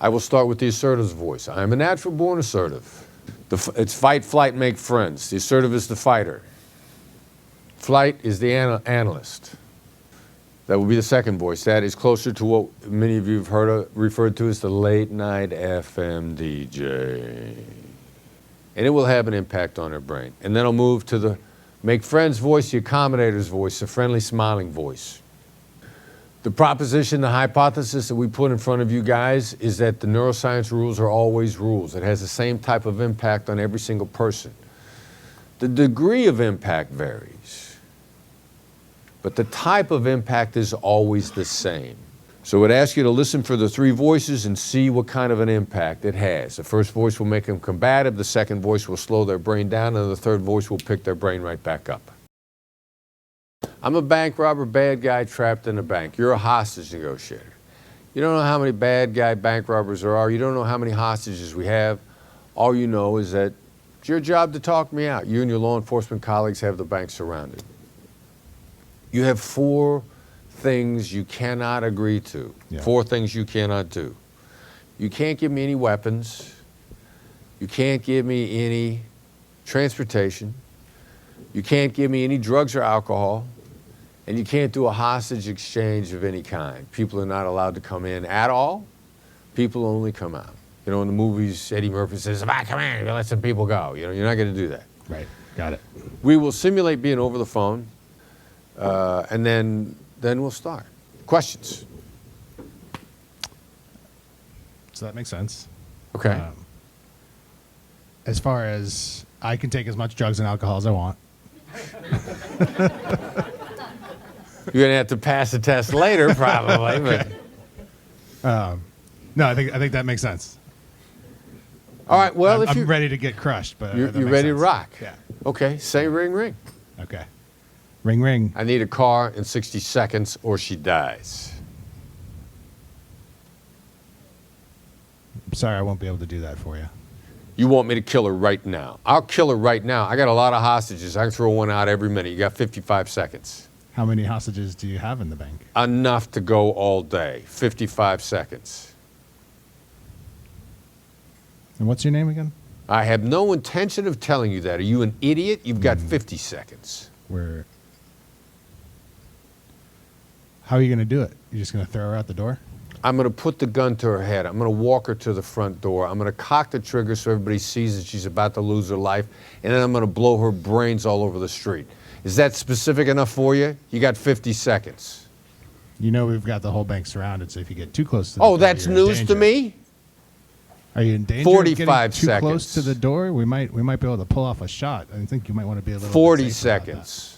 I will start with the assertive's voice. I am a natural born assertive. It's fight, flight, make friends. The assertive is the fighter. Flight is the analyst. That will be the second voice. That is closer to what many of you have referred to as the late night FM DJ. And it will have an impact on their brain. And then I'll move to the make friends voice, the accommodator's voice, the friendly, smiling voice. The proposition, the hypothesis that we put in front of you guys is that the neuroscience rules are always rules. It has the same type of impact on every single person. The degree of impact varies, but the type of impact is always the same. So I would ask you to listen for the three voices and see what kind of an impact it has. The first voice will make them combative, the second voice will slow their brain down, and the third voice will pick their brain right back up. I'm a bank robber, bad guy trapped in a bank. You're a hostage negotiator. You don't know how many bad guy bank robbers there are. You don't know how many hostages we have. All you know is that it's your job to talk me out. You and your law enforcement colleagues have the bank surrounded. You have 4 things you cannot agree to. Yeah. 4 things you cannot do. You can't give me any weapons. You can't give me any transportation. You can't give me any drugs or alcohol. And you can't do a hostage exchange of any kind. People are not allowed to come in at all. People only come out. You know, in the movies, Eddie Murphy says, if I come in, you let some people go. You know, you're not going to do that. Right, got it. We will simulate being over the phone, and then we'll start. Questions? So that makes sense. Okay. As far as I can take as much drugs and alcohol as I want. You're going to have to pass the test later, probably. Okay. No, I think that makes sense. All right, well, I'm ready to get crushed, but you're ready to rock. Yeah. Okay, say ring, ring. Okay. Ring, ring. I need a car in 60 seconds or she dies. I'm sorry, I won't be able to do that for you. You want me to kill her right now? I'll kill her right now. I got a lot of hostages. I can throw one out every minute. You got 55 seconds. How many hostages do you have in the bank? Enough to go all day. 55 seconds. And what's your name again? I have no intention of telling you that. Are you an idiot? You've got 50 seconds. How are you going to do it? You're just going to throw her out the door? I'm going to put the gun to her head. I'm going to walk her to the front door. I'm going to cock the trigger so everybody sees that she's about to lose her life. And then I'm going to blow her brains all over the street. Is that specific enough for you? You got 50 seconds. You know we've got the whole bank surrounded, so if you get too close to the door, that's news to me? Are you in danger 45 of getting too seconds. close to the door? We might be able to pull off a shot. I think you might want to be a little 40 bit safer about seconds.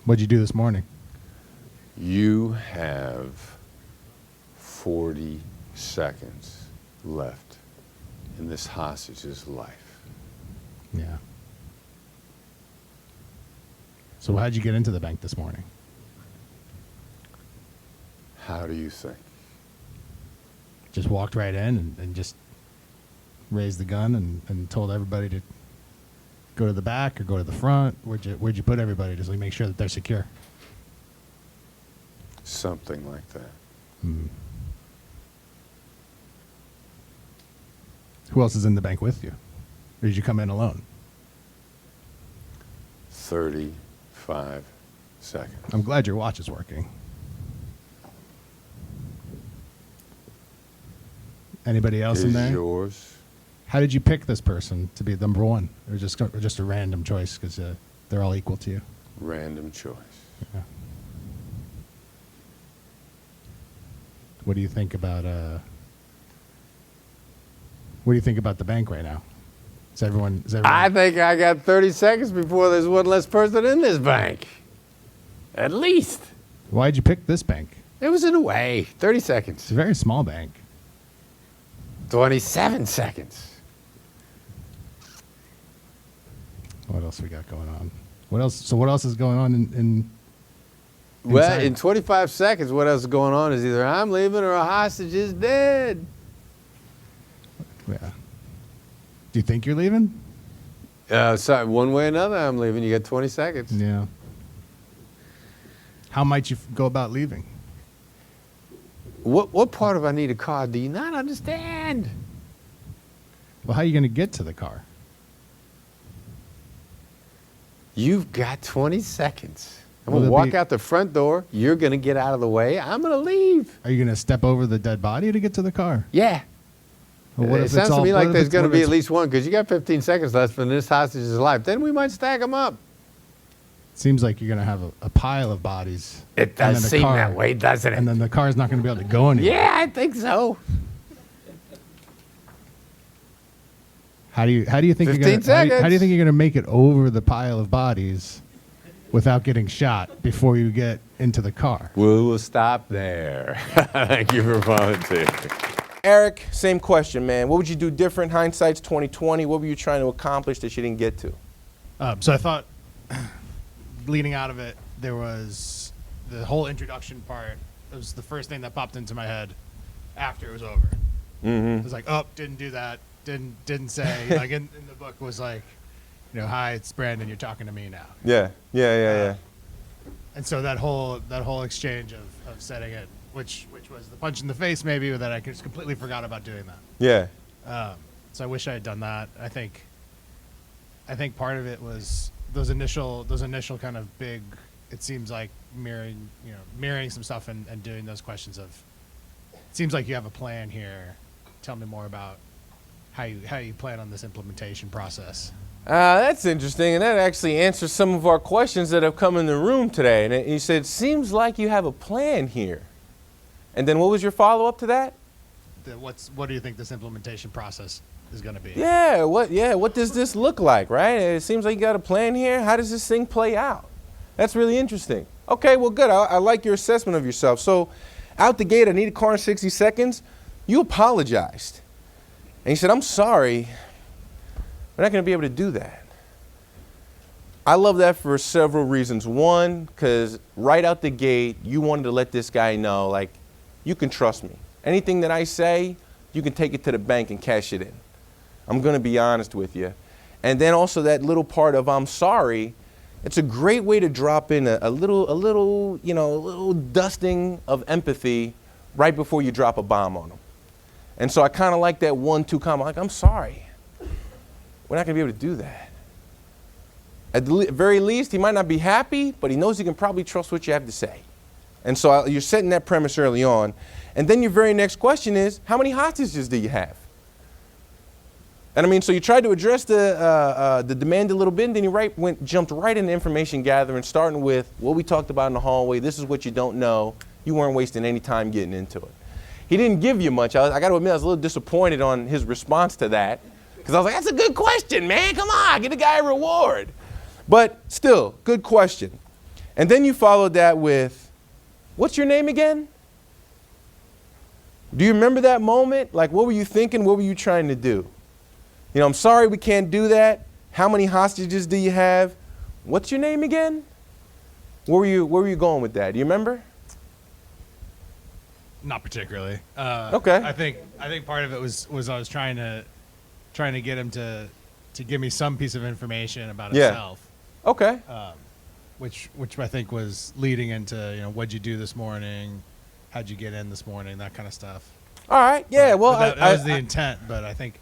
What'd you do this morning? You have 40 seconds left in this hostage's life. Yeah. So how'd you get into the bank this morning? How do you think? Just walked right in and just raised the gun and told everybody to go to the back or go to the front? Where'd you put everybody? Just like make sure that they're secure. Something like that. Who else is in the bank with you? Or did you come in alone? 35 seconds. I'm glad your watch is working. Anybody else in there? Is yours. How did you pick this person to be number one? Or just a random choice because they're all equal to you? Random choice. Yeah. What do you think about the bank right now? Is everyone I think I got 30 seconds before there's one less person in this bank. At least. Why'd you pick this bank? It was in a way. 30 seconds. It's a very small bank. 27 seconds. What else we got going on? What else? So what else is going on in Well, in 25 seconds, what else is going on is either I'm leaving or a hostage is dead. Yeah. Do you think you're leaving? So one way or another, I'm leaving. You got 20 seconds. Yeah. How might you go about leaving? What part of I need a car do you not understand? Well, how are you going to get to the car? You've got 20 seconds. I'm Will going to there walk be- out the front door. You're going to get out of the way. I'm going to leave. Are you going to step over the dead body to get to the car? Yeah. Well, what It if sounds it's all, to me what like if there's it's- going to what be if at it's- least one because you got 15 seconds left for this hostage's life. Then we might stack them up. Seems like you're going to have a pile of bodies. It and does then the seem car- that way, doesn't it? And then the car's not going to be able to go anywhere. Yeah, I think so. How do you think 15 you're going seconds. how do you think you're going to make it over the pile of bodies without getting shot before you get into the car? We will stop there. Thank you for volunteering. Eric, same question, man. What would you do different? Hindsight's 2020. What were you trying to accomplish that you didn't get to? So I thought, leading out of it, there was the whole introduction part. It was the first thing that popped into my head after it was over. Mm-hmm. It was like, oh, didn't do that. Didn't say. Like in the book was like, hi, it's Brandon. You're talking to me now. Yeah. And so that whole exchange of setting it, which was the punch in the face maybe, that I just completely forgot about doing that. Yeah. So I wish I had done that. I think part of it was those initial kind of big. It seems like mirroring some stuff and doing those questions of. It seems like you have a plan here. Tell me more about how you plan on this implementation process. That's interesting, and that actually answers some of our questions that have come in the room today. And you said, seems like you have a plan here. And then what was your follow-up to that? What do you think this implementation process is going to be? What does this look like, right? It seems like you got a plan here. How does this thing play out? That's really interesting. Okay, well, good. I like your assessment of yourself. So out the gate, I need a car in 60 seconds. You apologized. And you said, I'm sorry. We're not going to be able to do that. I love that for several reasons. One, because right out the gate, you wanted to let this guy know, like, you can trust me. Anything that I say, you can take it to the bank and cash it in. I'm going to be honest with you. And then also that little part of I'm sorry, it's a great way to drop in a little dusting of empathy right before you drop a bomb on them. And so I kind of like that 1-2 comment, like, I'm sorry. We're not going to be able to do that. At the very least, he might not be happy, but he knows he can probably trust what you have to say. And so you're setting that premise early on. And then your very next question is, how many hostages do you have? And I mean, so you tried to address the demand a little bit, and then you jumped right into information gathering, starting with what we talked about in the hallway. This is what you don't know. You weren't wasting any time getting into it. He didn't give you much. I got to admit, I was a little disappointed on his response to that. Because I was like, that's a good question, man. Come on, get the guy a reward. But still, good question. And then you followed that with, what's your name again? Do you remember that moment? Like, what were you thinking? What were you trying to do? I'm sorry we can't do that. How many hostages do you have? What's your name again? Where were you going with that? Do you remember? Not particularly. Okay. I think part of it was I was trying to get him to give me some piece of information about himself. Okay. Which I think was leading into what'd you do this morning, how'd you get in this morning, that kind of stuff. All right. Yeah. Well, that was the intent, but I think.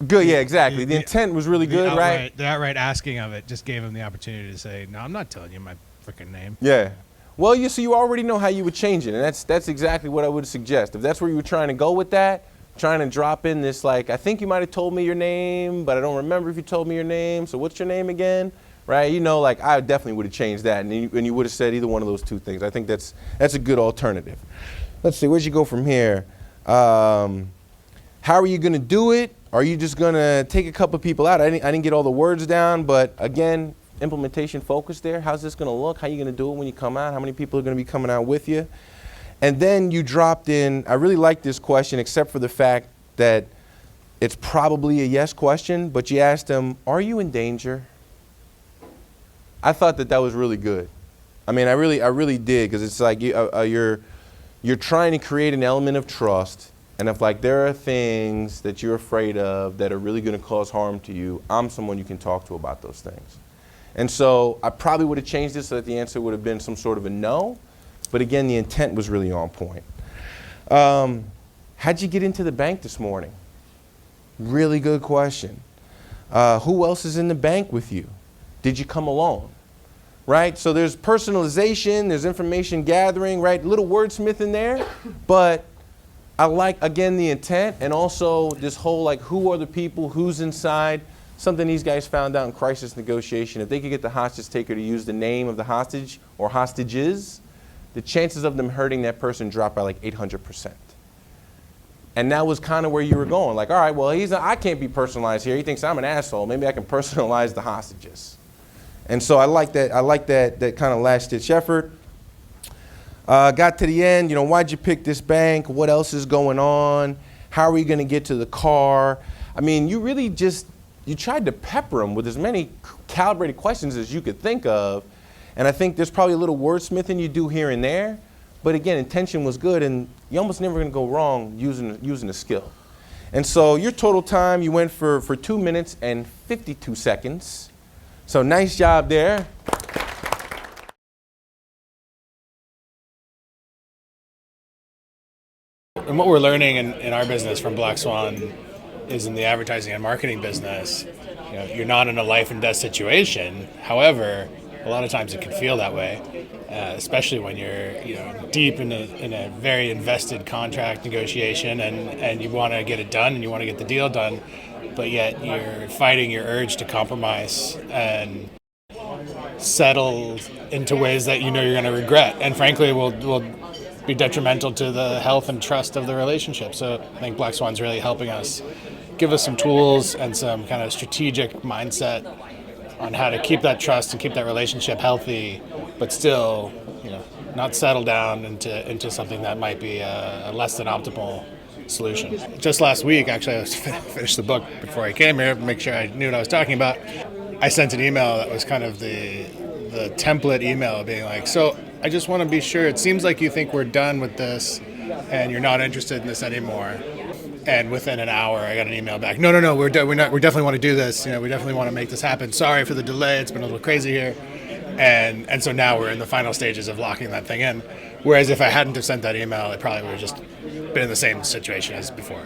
Good. Yeah. Exactly. The intent was really good, right? The outright asking of it just gave him the opportunity to say, "No, I'm not telling you my freaking name." Yeah. Well, so you already know how you would change it, and that's exactly what I would suggest. If that's where you were trying to go with that, trying to drop in this, like, I think you might have told me your name, but I don't remember if you told me your name, so what's your name again? Right? Like, I definitely would have changed that, and you would have said either one of those two things. I think that's a good alternative. Let's see, where'd you go from here? How are you going to do it? Are you just going to take a couple people out? I didn't get all the words down, but again, implementation focus there. How's this going to look? How are you going to do it when you come out? How many people are going to be coming out with you? And then you dropped in, I really like this question, except for the fact that it's probably a yes question, but you asked them, are you in danger? I thought that was really good. I mean, I really did, because it's like you're trying to create an element of trust. And if like there are things that you're afraid of that are really going to cause harm to you, I'm someone you can talk to about those things. And so I probably would have changed this so that the answer would have been some sort of a no. But again, the intent was really on point. How'd you get into the bank this morning? Really good question. Who else is in the bank with you? Did you come alone? Right? So there's personalization, there's information gathering, right? A little wordsmith in there, but I like, again, the intent, and also this whole, like, who are the people, who's inside, something these guys found out in crisis negotiation. If they could get the hostage taker to use the name of the hostage or hostages, the chances of them hurting that person drop by like 800%. And that was kind of where you were going. Like, all right, well, I can't be personalized here. He thinks I'm an asshole. Maybe I can personalize the hostages. And so I like that kind of last-ditch effort. Got to the end, why'd you pick this bank? What else is going on? How are you going to get to the car? I mean, you really you tried to pepper them with as many calibrated questions as you could think of. And I think there's probably a little wordsmithing you do here and there. But again, intention was good, and you're almost never going to go wrong using a skill. And so your total time, you went for 2 minutes and 52 seconds. So nice job there. And what we're learning in our business from Black Swan is in the advertising and marketing business, you're not in a life and death situation. However, a lot of times it can feel that way, especially when you're deep in a very invested contract negotiation and you want to get it done and you want to get the deal done, but yet you're fighting your urge to compromise and settle into ways that you're going to regret, and frankly will be detrimental to the health and trust of the relationship. So I think Black Swan's really helping us, give us some tools and some kind of strategic mindset on how to keep that trust and keep that relationship healthy, but still, not settle down into something that might be a less than optimal solution. Just last week, actually, I finished the book before I came here, make sure I knew what I was talking about. I sent an email that was kind of the template email being like, so I just want to be sure, it seems like you think we're done with this and you're not interested in this anymore. And within an hour, I got an email back. No, we definitely want to do this. We definitely want to make this happen. Sorry for the delay. It's been a little crazy here. And so now we're in the final stages of locking that thing in. Whereas if I hadn't have sent that email, it probably would have just been in the same situation as before.